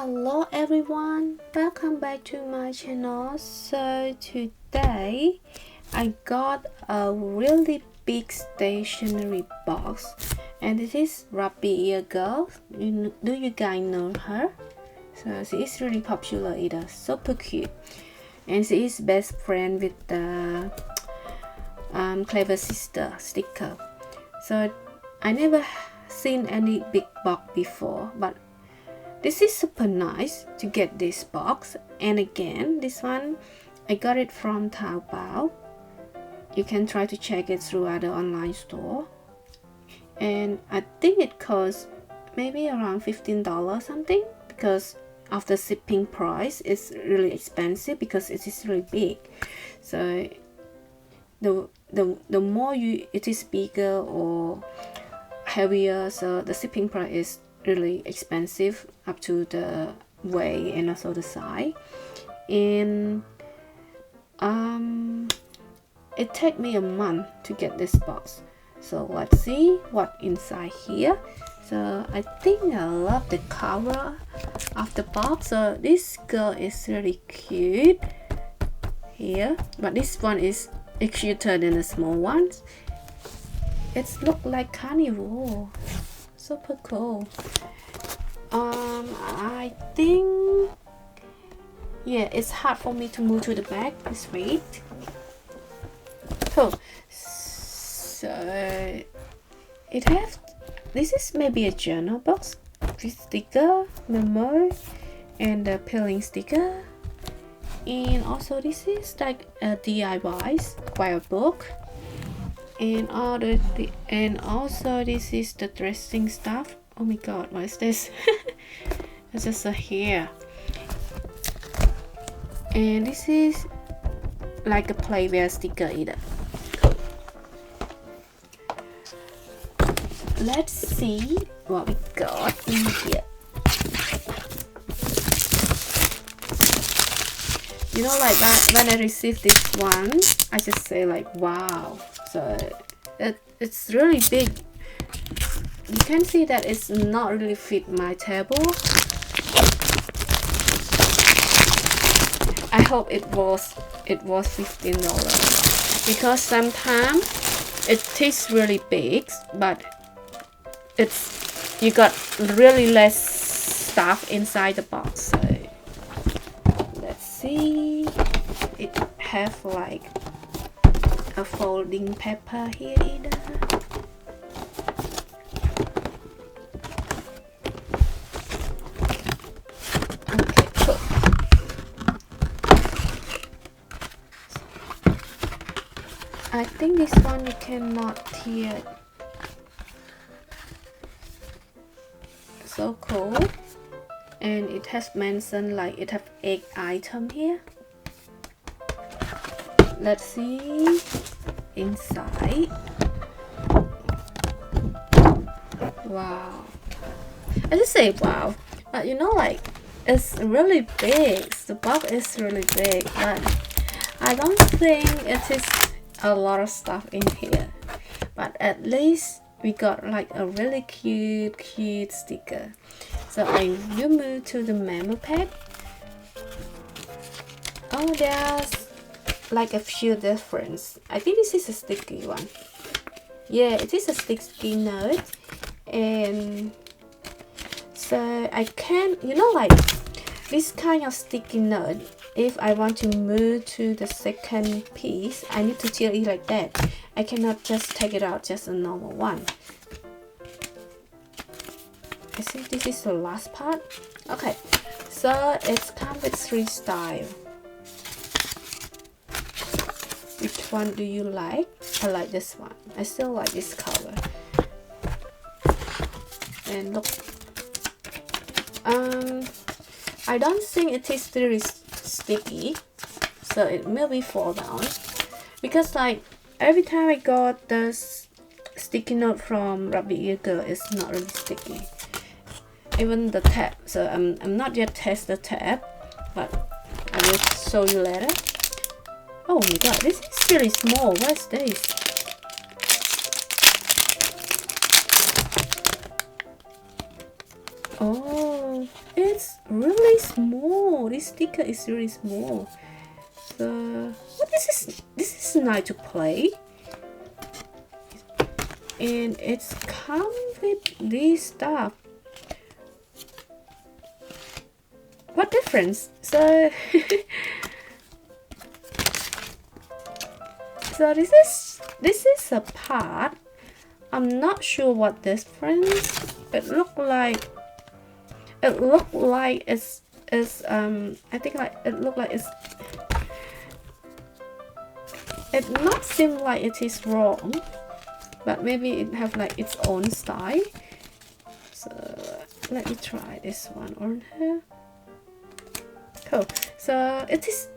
Hello everyone, welcome back to my channel. So today I got a really big stationery box, and this is Rabbit Ear Girl. Do you guys know her? So she is really popular, either super cute, and she is best friend with the Clever Sister sticker. So I never seen any big box before, but this is super nice to get this box. And again, this one I got it from Taobao. You can try to check it through other online store, and I think it costs maybe around $15 something, because of the shipping price. It's really expensive because it is really big. So the more it is bigger or heavier, so the shipping price is really expensive up to the weight and also the size. And it took me a month to get this box. So let's see what inside here. So I think I love the cover of the box. So this girl is really cute here, but this one is cuter than the small ones. It's look like carnival. Super cool. I think, yeah, it's hard for me to move to the back. Please wait. Cool. So it has, this is maybe a journal box with sticker, memo, and a peeling sticker. And also this is like a DIY file book. And also this is the dressing stuff. Oh my god, what is this? It's just a hair. And this is like a playwear sticker either. Cool. Let's see what we got in here. You know, like when I received this one, I just say like, wow. So it's really big. You can see that it's not really fit my table. I hope it was $15, because sometimes it is really big, but you got really less stuff inside the box. So let's see. It have like a folding paper here either. Okay, cool. I think this one you cannot tear. So cool. And it has mentioned like it have 8 items here. Let's see inside. Wow, I just say wow, but you know, like it's really big. The box is really big, but I don't think it is a lot of stuff in here. But at least we got like a really cute sticker. So I will move to the memo pad. Oh, there's like a few difference. I think this is a sticky one. Yeah, it is a sticky note. And so I can, you know, like this kind of sticky note, if I want to move to the second piece, I need to tear it like that. I cannot just take it out, just a normal one. I think this is the last part. Okay, so it's come with 3 styles. Which one do you like? I like this one. I still like this color. And look, I don't think it is very sticky, so it maybe fall down, because like every time I got this sticky note from Rabbit Ear Girl, it's not really sticky. Even the tab. So I'm not yet test the tab, but I will show you later. Oh my god, this is really small. What's this? Oh, it's really small. This sticker is really small. So what this is nice to play. And it's come with this stuff. What difference? So so this is a part. I'm not sure what difference. It look like I think like it look like it's, it not seem like it is wrong, but maybe it have like its own style. So let me try this one on here. Cool. So it is,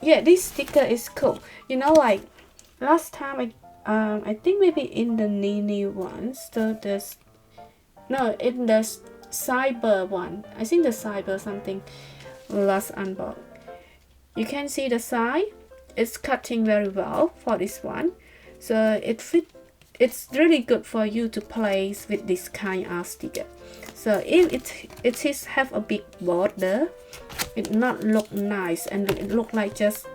yeah, this sticker is cool. You know, like last time I think maybe in the Nini ones, so there's no, in the cyber one, I think the cyber something last unbox, you can see the side, it's cutting very well for this one. So it's really good for you to place with this kind of sticker. So if it is have a big border, it not look nice and it look like just,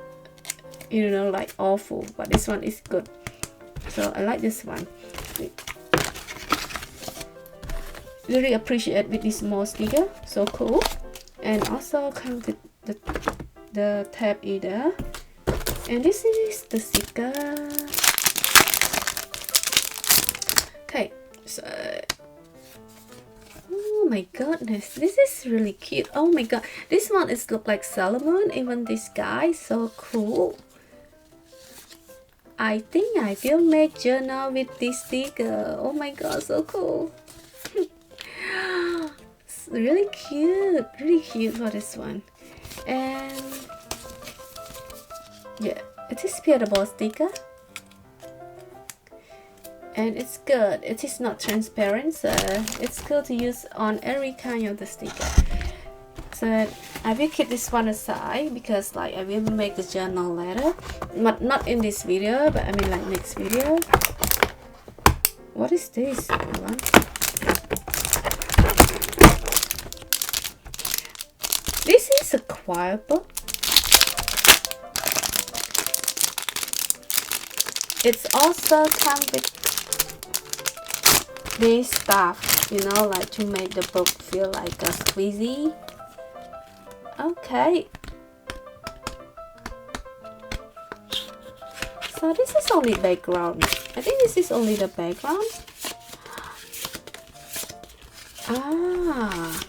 you know, like awful. But this one is good, so I like this one. Really appreciate with this small sticker, so cool. And also comes with the tab either. And this is the sticker. Okay, so oh my goodness, this is really cute. Oh my god, this one is look like Solomon. Even this guy, so cool. I think I will make journal with this sticker. Oh my god, so cool. It's really cute for this one. And yeah, it is beautiful sticker. And it's good. It is not transparent, so it's good to use on every kind of the sticker. So I will keep this one aside because like I will make the journal later, but not in this video, but I mean like next video. What is this one? This is a choir book. It's also come with this stuff, you know, like to make the book feel like a squeezy. Okay. So this is only background. I think this is only the background. Ah.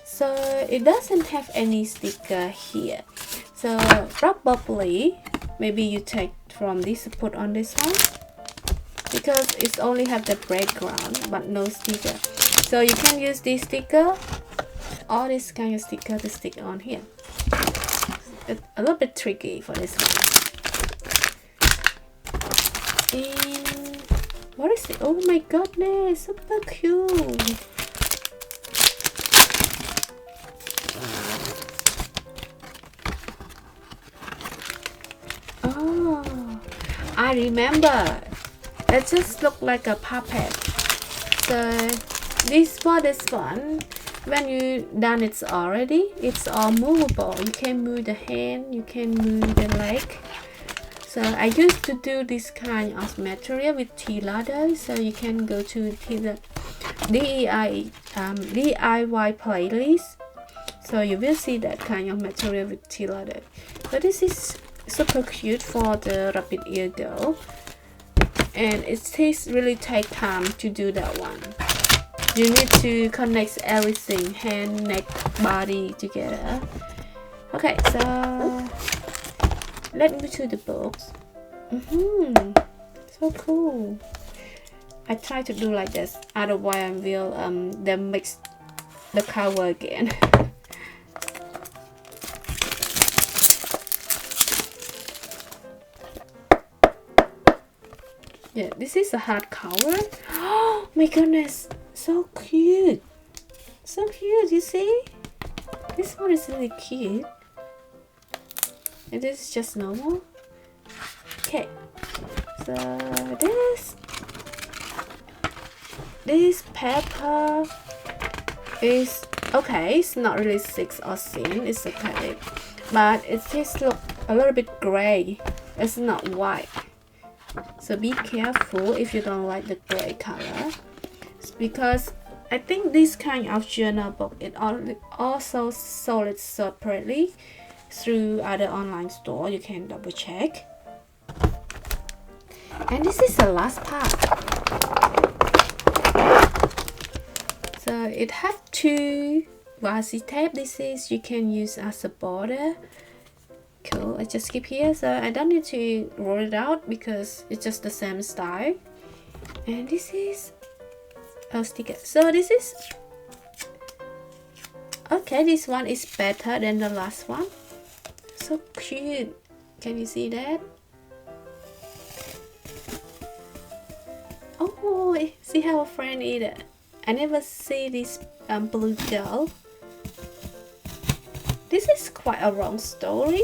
So it doesn't have any sticker here. So probably maybe you take from this, put on this one, because it's only have the background but no sticker. So you can use this sticker or this kind of sticker to stick on here. It's a little bit tricky for this one. And what is it? Oh my goodness, super cute. Oh, I remember. It just looked like a puppet. So this for this one, when you done it already, it's all movable. You can move the hand, you can move the leg. So I used to do this kind of material with tea leather. So you can go to the DIY playlist. So you will see that kind of material with tea leather. So this is super cute for the rabbit ear girl. And it takes really take time to do that one. You need to connect everything, hand, neck, body together. Okay, so let me to the books. So cool. I try to do like this, otherwise I will then mix the cover again. Yeah, this is a hardcover. Oh my goodness, so cute. So cute, you see? This one is really cute. And this is just normal. Okay, so this paper is okay, it's not really thick or thin, it's okay, but it just look a little bit gray. It's not white, so be careful if you don't like the gray color. It's because I think this kind of journal book it also sold it separately through other online store. You can double check. And this is the last part. So it have two washi tape. This is you can use as a border. Cool. I just keep here, so I don't need to roll it out because it's just the same style. And this is a sticker. So this is okay. This one is better than the last one. So cute. Can you see that? Oh, see how a friend eat it. I never see this blue girl. This is quite a long story.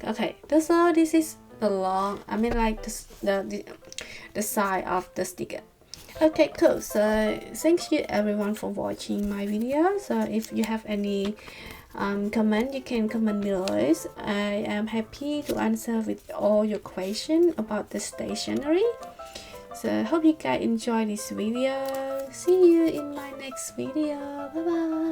Okay, so this is the long. I mean, like the side of the sticker. Okay, cool. So thank you everyone for watching my video. So if you have any comment, you can comment below. I am happy to answer with all your questions about the stationery. So hope you guys enjoy this video. See you in my next video. Bye bye.